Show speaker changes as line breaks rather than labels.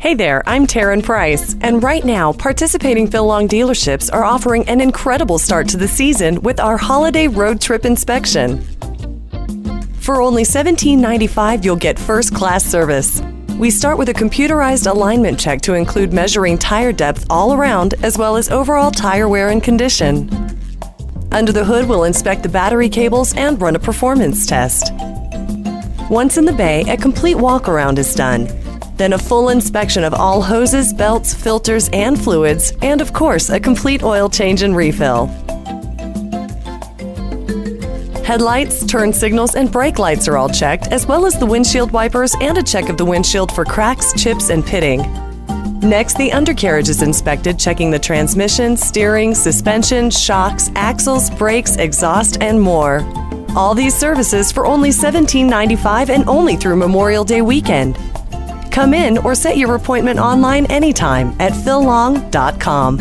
Hey there, I'm Taryn Price, and right now, participating Phil Long dealerships are offering an incredible start to the season with our holiday road trip inspection. For only $17.95, you'll get first-class service. We start with a computerized alignment check to include measuring tire depth all around, as well as overall tire wear and condition. Under the hood, we'll inspect the battery cables and run a performance test. Once in the bay, a complete walk-around is done. Then a full inspection of all hoses, belts, filters, and fluids, and of course, a complete oil change and refill. Headlights, turn signals, and brake lights are all checked, as well as the windshield wipers and a check of the windshield for cracks, chips, and pitting. Next, the undercarriage is inspected, checking the transmission, steering, suspension, shocks, axles, brakes, exhaust, and more. All these services for only $17.95 and only through Memorial Day weekend. Come in or set your appointment online anytime at phillong.com.